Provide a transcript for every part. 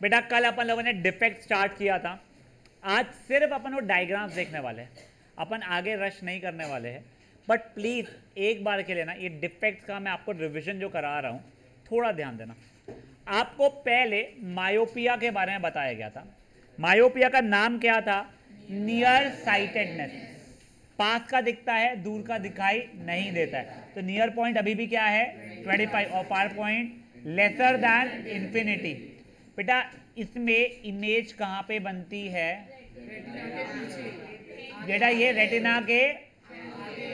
बेटा कल अपन लोगों ने डिफेक्ट स्टार्ट किया था, आज सिर्फ अपन वो डायग्राम्स देखने वाले हैं, अपन आगे रश नहीं करने वाले हैं। बट प्लीज़ एक बार के लिए ना ये डिफेक्ट्स का मैं आपको रिविजन जो करा रहा हूँ थोड़ा ध्यान देना। आपको पहले मायोपिया के बारे में बताया गया था। मायोपिया का नाम क्या था? नियर साइटेडनेस, पास का दिखता है दूर का दिखाई नहीं देता है। तो नियर पॉइंट अभी भी क्या है? 25 और far point lesser than infinity. बेटा इसमें इमेज कहाँ पे बनती है? बेटा ये रेटिना के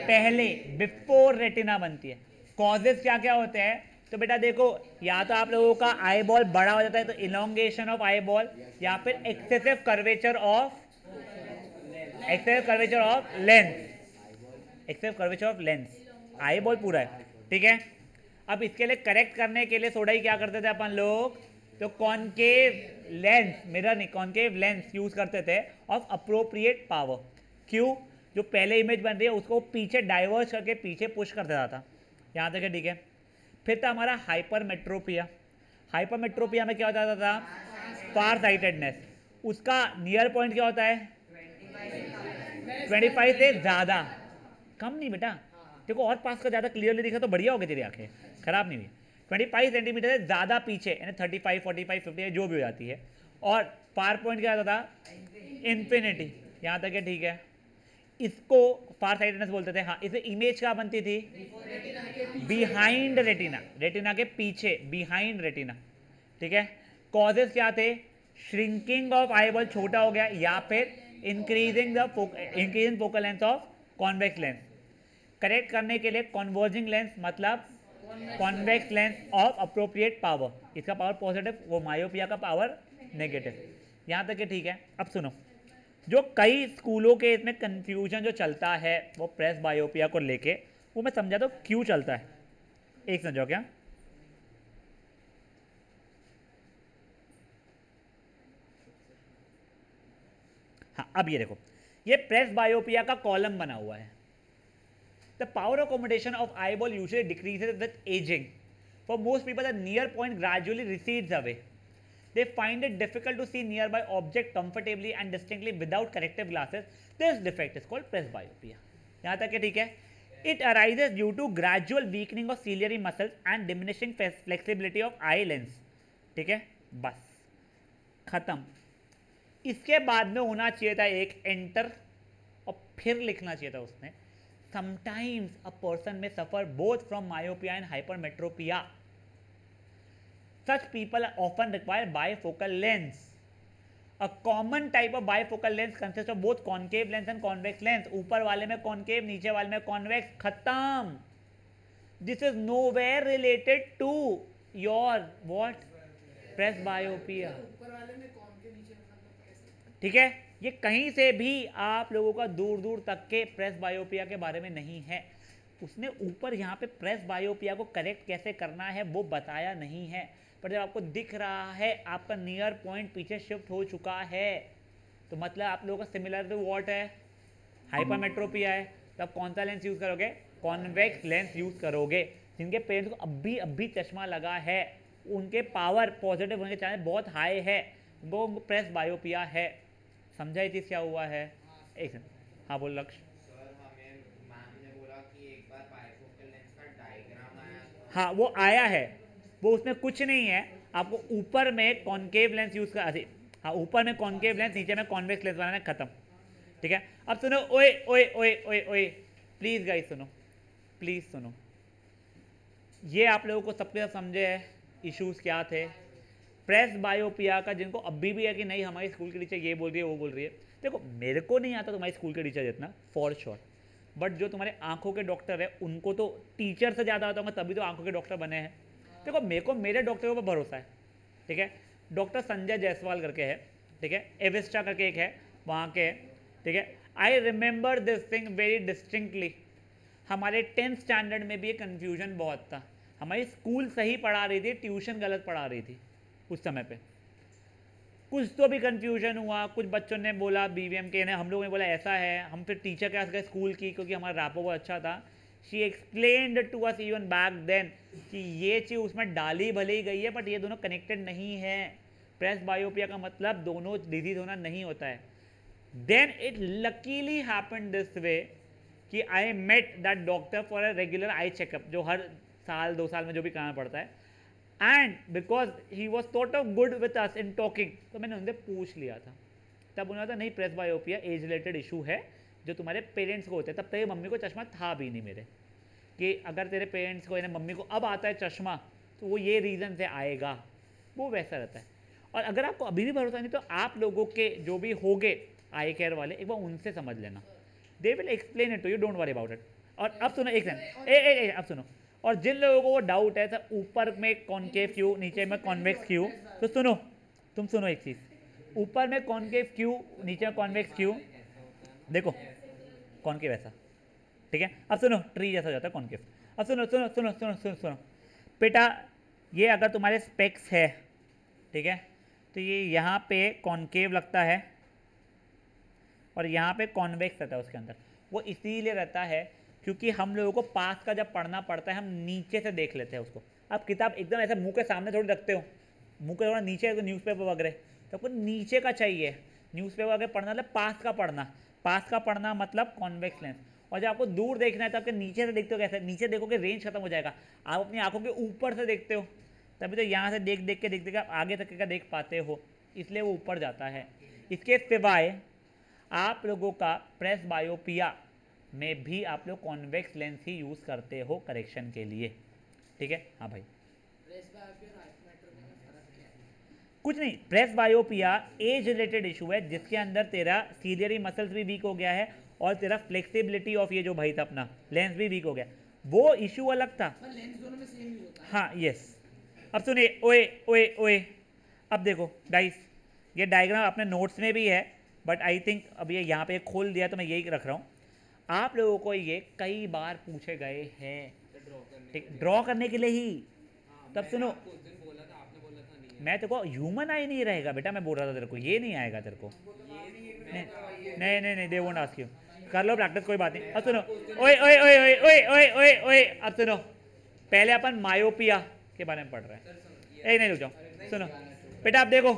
पहले, बिफोर रेटिना बनती है। कॉजेस क्या क्या होते हैं? तो बेटा देखो, या तो आप लोगों का आई बॉल बड़ा हो जाता है तो इलोंगेशन ऑफ आई बॉल, या फिर excessive curvature of lens, excessive curvature of lens, eye ball पूरा है, ठीक है। अब इसके लिए करेक्ट करने के लिए थोड़ा ही क्या करते थे अपन लोग? तो कॉनकेव लेंस, मिरर नहीं, कॉनकेव लेंस यूज करते थे ऑफ अप्रोप्रिएट पावर। क्यों? जो पहले इमेज बन रही है उसको पीछे डाइवर्स करके पीछे पुश कर देता था। यहाँ तक है, ठीक है। फिर था हमारा हाइपरमेट्रोपिया। हाइपरमेट्रोपिया में क्या होता था? फार साइटेडनेस। उसका नियर पॉइंट क्या होता है? 25 से ज़्यादा, कम नहीं बेटा। देखो और पास का ज़्यादा क्लियरली दिखा तो बढ़िया हो गई तेरी आंखें, खराब नहीं हुई। 25 सेंटीमीटर से ज़्यादा पीछे, यानी 35, 45, 50 जो भी हो जाती है। और फार पॉइंट क्या होता था? इन्फिनिटी। यहाँ तक है, ठीक है। इसको फार साइटेडनेस बोलते थे। हाँ, इसे इमेज क्या बनती थी? बिहाइंड रेटिना, रेटिना के पीछे, बिहाइंड रेटिना, ठीक है। कॉजेस क्या थे? श्रिंकिंग ऑफ आई बॉल, छोटा हो गया, या फिर increasing focal length of convex lens. Correct करने के लिए कॉन्वर्जिंग लेंस, मतलब convex lens of appropriate power, इसका पावर पॉजिटिव, वो मायोपिया का पावर नेगेटिव। यहाँ तक है, ठीक है। अब सुनो, जो कई स्कूलों के इसमें कंफ्यूजन जो चलता है वो प्रेस बायोपिया को लेके, वो मैं समझा तो क्यों चलता है, एक समझो क्या। हाँ, अब ये देखो, ये प्रेस बायोपिया का कॉलम बना हुआ है। The power of accommodation of eyeball usually decreases with aging. For most people, the near point gradually recedes away. They find it difficult to see nearby object comfortably and distinctly without corrective glasses. This defect is called presbyopia. यहाँ तक है, ठीक है। It arises due to gradual weakening of ciliary muscles and diminishing flexibility of eye lens. ठीक है, बस खत्म। इसके बाद में होना चाहिए था एक एंटर, और फिर लिखना चाहिए था उसने sometimes a person may suffer both from myopia and hypermetropia. Such people often require bifocal lens. A common type of bifocal lens consists of both concave lens and convex lens. ऊपर वाले में concave, नीचे वाले में convex, खत्म. This is nowhere related to your what? Presbyopia. ठीक है, ये कहीं से भी आप लोगों का दूर दूर तक के प्रेस बायोपिया के बारे में नहीं है। उसने ऊपर यहाँ पे प्रेस बायोपिया को करेक्ट कैसे करना है वो बताया नहीं है। पर जब आपको दिख रहा है आपका नियर पॉइंट पीछे शिफ्ट हो चुका है, तो मतलब आप लोगों का सिमिलर टू व्हाट है? हाइपरमेट्रोपिया है। तो आप कौन सा लेंस यूज़ करोगे? कॉन्वेक्स लेंस यूज़ करोगे। जिनके पेरेंट्स को अभी अभी चश्मा लगा है, उनके पावर पॉजिटिव होने के चांस बहुत हाई है, वो प्रेस बायोपिया है। समझा ये चीज़ क्या हुआ है? एक सेकंड, हाँ बोल लक्ष्य। सर हमें मैम ने बोला कि एक बार बाइफोकल लेंस का डायग्राम आया था। हाँ वो आया है, वो उसमें कुछ नहीं है। आपको ऊपर में कॉन्केव लेंस यूज कर, हाँ ऊपर में कॉन्केव लेंस, नीचे में कॉन्वेक्स लेंस बनाना, खत्म। ठीक है, अब सुनो, ओए ओए ओए ओए ओए, प्लीज गाइस सुनो, प्लीज सुनो। ये आप लोगों को सबके साथ समझे है इश्यूज क्या थे प्रेस बायोपिया का, जिनको अभी भी है कि नहीं हमारी स्कूल की टीचर ये बोल रही है वो बोल रही है। देखो मेरे को नहीं आता तुम्हारी स्कूल के टीचर जितना, फॉर श्योर, बट जो तुम्हारे आंखों के डॉक्टर है उनको तो टीचर से ज़्यादा आता होगा, तभी तो आंखों के डॉक्टर बने हैं। देखो मेरे को मेरे डॉक्टर के ऊपर भरोसा है, ठीक है। डॉक्टर संजय जायसवाल करके है, ठीक है, एविस्टा करके एक है वहाँ के, ठीक है। I remember this thing very distinctly. हमारे 10th स्टैंडर्ड में भी ये कन्फ्यूजन बहुत था। हमारी स्कूल सही पढ़ा रही थी, ट्यूशन गलत पढ़ा रही थी उस समय पे। कुछ तो भी कन्फ्यूजन हुआ, कुछ बच्चों ने बोला बीवीएम के ने, हम लोगों ने बोला ऐसा है। हम फिर टीचर के पास गए स्कूल की, क्योंकि हमारा रैपो बहुत अच्छा था। She explained to us even back then कि ये चीज़ उसमें डाली भले ही गई है बट ये दोनों कनेक्टेड नहीं है। प्रेस बायोपिया का मतलब दोनों डिजीज होना नहीं होता है। Then it luckily happened this way कि I met that doctor for a regular eye checkup, जो हर साल 2 साल में जो भी करना पड़ता है, and because he was sort of good with us in talking, तो मैंने उनसे पूछ लिया था। तब उन्होंने कहा नहीं, प्रेस बायोपिया एज रिलेटेड इशू है जो तुम्हारे पेरेंट्स को होते हैं। तब तक ये मम्मी को चश्मा था भी नहीं मेरे, कि अगर तेरे पेरेंट्स को यानी मम्मी को अब आता है चश्मा तो वो ये रीज़न से आएगा, वो वैसा रहता है। और अगर आपको अभी भी भरोसा नहीं तो आप लोगों के जो भी होंगे आई केयर वाले, एक बार उनसे समझ लेना, they will explain it to you, don't worry about it. और अब सुनो एक सेकंड, अब सुनो, और जिन लोगों को वो डाउट है सर ऊपर में कॉनकेव क्यों नीचे में कॉन्वेक्स क्यों, तो सुनो, तुम सुनो एक चीज़, ऊपर में कॉनकेव क्यों नीचे में कॉन्वेक्स क्यों, देखो कॉनकेव ऐसा, ठीक है। अब सुनो, ट्री जैसा हो जाता है कॉनकेव। अब सुनो सुनो सुनो सुनो सुनो सुनो बेटा, ये अगर तुम्हारे स्पेक्स है, ठीक है, तो ये यहाँ पे कॉनकेव लगता है और यहाँ पे कॉन्वेक्स रहता है उसके अंदर। वो इसीलिए रहता है क्योंकि हम लोगों को पास का जब पढ़ना पड़ता है हम नीचे से देख लेते हैं उसको। आप किताब एकदम ऐसे मुंह के सामने थोड़ी रखते हो, मुंह के थोड़ा नीचे, तो न्यूज़पेपर वगैरह, तो आपको नीचे का चाहिए। न्यूज़पेपर वगैरह पढ़ना मतलब पास का पढ़ना, पास का पढ़ना मतलब कॉन्वेक्स लेंस। और जब आपको दूर देखना है तो आपके नीचे से देखते हो, कैसे नीचे देखोगे रेंज खत्म हो जाएगा, आप अपनी आंखों के ऊपर से देखते हो, तभी तो यहाँ से देख देख के आप आगे तक का देख पाते हो, इसलिए वो ऊपर जाता है। इसके सिवाय आप लोगों का प्रेस बायोपिया में भी आप लोग कॉन्वेक्स लेंस ही यूज़ करते हो करेक्शन के लिए, ठीक है। हाँ भाई, कुछ नहीं, प्रेस बायोपिया एज रिलेटेड इशू है जिसके अंदर तेरा सीलियरी मसल्स भी वीक हो गया है और तेरा फ्लेक्सिबिलिटी ऑफ ये जो भाई था अपना लेंस भी वीक हो गया, वो इशू अलग था। लेंस दोनों में सेम यूज होता है। हाँ यस। अब सुनिए, ओए ओए ओए, अब देखो गाइस, ये डायग्राम अपने नोट्स में भी है बट आई थिंक अब ये यहाँ पे खोल दिया तो मैं यही रख रहा हूँ। आप लोगों को ये कई बार पूछे गए हैं, ठीक, ड्रॉ करने के लिए ही। तब सुनो, मैं तेरे को ह्यूमन आई नहीं रहेगा बेटा, मैं बोल रहा था तेरे को ये नहीं आएगा तेरे को, नहीं नहीं नहीं, दे वोंट आस्क यू, कर लो प्रैक्टिस, कोई बात नहीं। अब सुनो, ओए ओए ओए ओए ओए ओए ओए ओए, अब सुनो, पहले अपन मायोपिया के बारे में पढ़ रहे हैं। एक नहीं रुक जाओ, सुनो बेटा, अब देखो,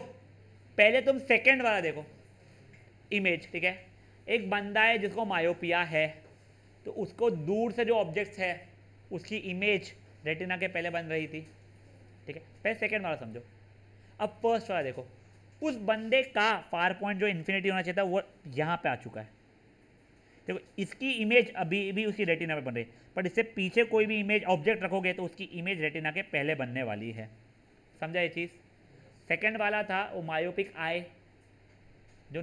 पहले तुम सेकंड वाला देखो इमेज, ठीक है। एक बंदा है जिसको मायोपिया है, तो उसको दूर से जो ऑब्जेक्ट्स है उसकी इमेज रेटिना के पहले बन रही थी, ठीक है। पहले सेकंड वाला समझो। अब फर्स्ट वाला देखो, उस बंदे का फार पॉइंट जो इन्फिनिटी होना चाहिए था वो यहाँ पे आ चुका है। देखो इसकी इमेज अभी भी उसकी रेटिना पे बन रही है, पर इससे पीछे कोई भी इमेज ऑब्जेक्ट रखोगे तो उसकी इमेज रेटिना के पहले बनने वाली है। समझा ये चीज़। सेकंड वाला था वो मायोपिक आई, जो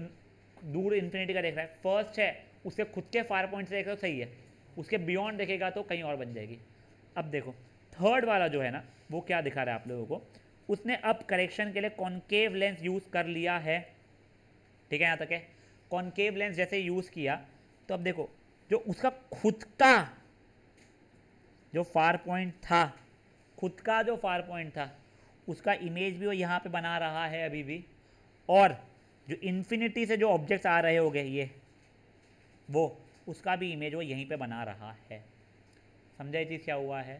दूर इन्फिनिटी का देख रहा है। फर्स्ट है उसके खुद के फार पॉइंट से देख रहे हो, सही है, उसके बियॉन्ड देखेगा तो कहीं और बन जाएगी। अब देखो थर्ड वाला जो है ना, वो क्या दिखा रहा है आप लोगों को, उसने अब करेक्शन के लिए कॉनकेव लेंस यूज़ कर लिया है, ठीक है। यहाँ तक है, कॉनकेव लेंस जैसे यूज़ किया तो अब देखो जो उसका खुद का जो फार पॉइंट था, खुद का जो फार पॉइंट था उसका इमेज भी वो यहाँ पे बना रहा है अभी भी, और जो इन्फिनिटी से जो ऑब्जेक्ट्स आ रहे होंगे ये, वो उसका भी इमेज वो यहीं पे बना रहा है। समझा ये चीज़ क्या हुआ है।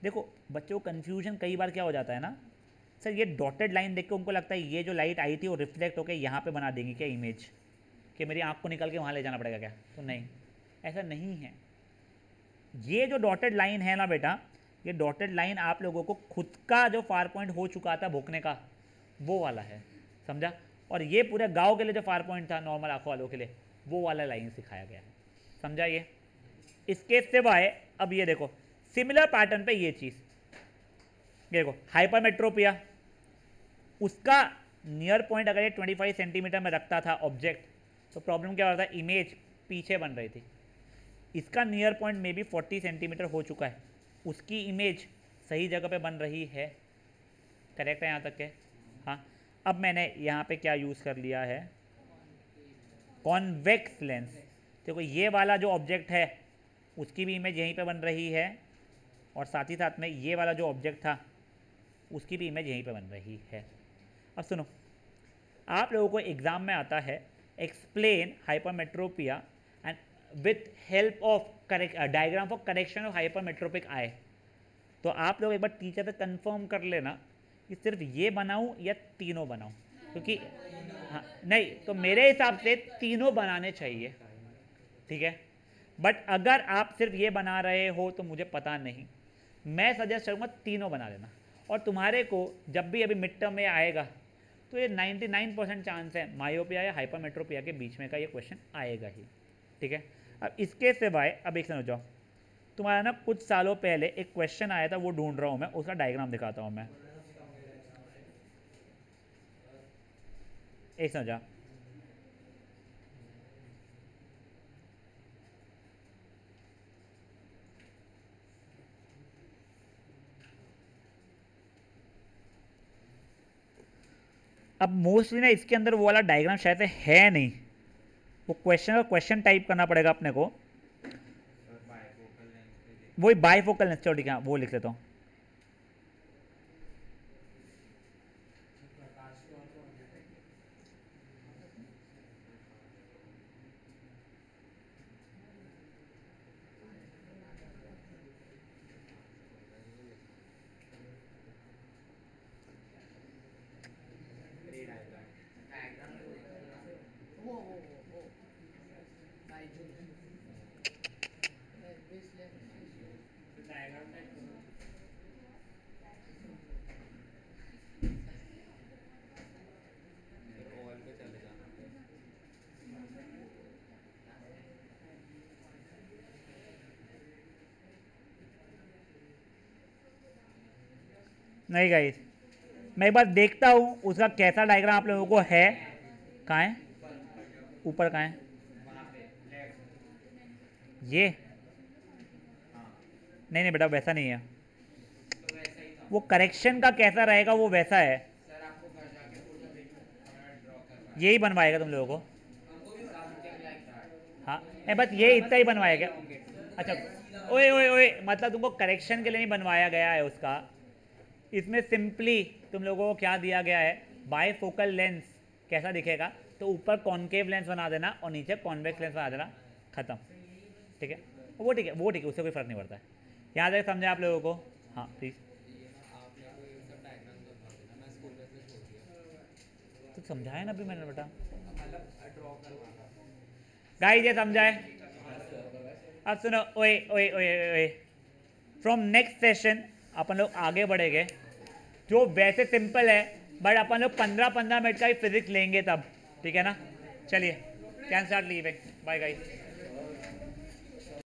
देखो बच्चों को कन्फ्यूजन कई बार क्या हो जाता है ना, सर ये डॉटेड लाइन देख के उनको लगता है ये जो लाइट आई थी वो रिफ्लेक्ट होकर यहाँ पे बना देंगी क्या इमेज, कि मेरी आँख को निकल के वहाँ ले जाना पड़ेगा क्या, तो नहीं, ऐसा नहीं है। ये जो डॉटेड लाइन है ना बेटा, ये डॉटेड लाइन आप लोगों को खुद का जो फार पॉइंट हो चुका था भोंकने का, वो वाला है, समझा। और ये पूरे गांव के लिए जो फार पॉइंट था नॉर्मल आंखों वालों के लिए, वो वाला लाइन सिखाया गया है, समझा ये। इसके सिवाय अब ये देखो सिमिलर पैटर्न पे ये चीज़ देखो, हाइपरमेट्रोपिया, उसका नियर पॉइंट अगर ये 25 सेंटीमीटर में रखता था ऑब्जेक्ट तो प्रॉब्लम क्या हो रहा था, इमेज पीछे बन रही थी। इसका नियर पॉइंट में भी 40 सेंटीमीटर हो चुका है, उसकी इमेज सही जगह पे बन रही है, करेक्ट है यहाँ तक के। हाँ, अब मैंने यहाँ पे क्या यूज़ कर लिया है, कॉन्वेक्स लेंस। देखो ये वाला जो ऑब्जेक्ट है उसकी भी इमेज यहीं पे बन रही है, और साथ ही साथ में ये वाला जो ऑब्जेक्ट था उसकी भी इमेज यहीं पे बन रही है। अब सुनो, आप लोगों को एग्ज़ाम में आता है explain hypermetropia and with help of diagram for correction of hypermetropic eye. तो आप लोग एक बार टीचर से कंफर्म कर लेना कि सिर्फ ये बनाऊं या तीनों बनाऊं, क्योंकि हाँ नहीं, तो मेरे हिसाब से तीनों बनाने चाहिए, ठीक है। बट अगर आप सिर्फ ये बना रहे हो तो मुझे पता नहीं, मैं सजेस्ट करूँगा तीनों बना लेना। और तुम्हारे को जब भी अभी मिड टर्म में आएगा तो ये 99% चांस है मायोपिया या हाइपरमेट्रोपिया के बीच में का ये क्वेश्चन आएगा ही, ठीक है। अब इसके सिवाय अब एक समझ जाओ, तुम्हारा ना कुछ सालों पहले एक क्वेश्चन आया था, वो ढूंढ रहा हूँ मैं, उसका डायग्राम दिखाता हूँ मैं, एक समझा। अब मोस्टली ना इसके अंदर वो वाला डायग्राम शायद से है नहीं, वो क्वेश्चन का क्वेश्चन टाइप करना पड़ेगा अपने को, सर बाइफोकल लेंस पे देखिए। वही बाईफोकल लेंस, चलो ठीक है वो लिख लेता हूँ। ये डायग्राम में फिर ऑल पे चले जाना। नहीं गाइस, मैं एक बार देखता हूँ उसका कैसा डायग्राम आप लोगों को है। कहाँ है, ऊपर कहाँ है वहाँ पे लेफ्ट। ये? हाँ नहीं नहीं बेटा वैसा नहीं है, तो वैसा ही था। वो करेक्शन का कैसा रहेगा वो वैसा है, सर आपको घर जाके फोटो भेजूँ, हमें ड्रॉ करवाना यही बनवाएगा तुम लोगों को। Something like that. हाँ नहीं, बस ये इतना ही बनवाएगा। अच्छा, ओए ओए ओए, मतलब तुमको करेक्शन के लिए नहीं बनवाया गया है उसका, इसमें सिंपली तुम लोगों को क्या दिया गया है, बाईफोकल लेंस कैसा दिखेगा, तो ऊपर कॉनकेव लेंस बना देना और नीचे कॉन्वेक्स लेंस बना देना, खत्म, ठीक है। वो ठीक है, वो ठीक है, उससे कोई फर्क नहीं पड़ता है। यहाँ तक समझे आप लोगों को? हाँ प्लीज़। तो समझाया ना अभी मैंने बेटा, गाइस ये समझाए। अब सुनो, ओए ओए ओए ओए, फ्रॉम नेक्स्ट सेशन अपन लोग आगे बढ़ेंगे, जो वैसे सिंपल है बट अपन लोग 15-15 मिनट का ही फिजिक्स लेंगे तब, ठीक है ना। चलिए can start leaving, bye guys.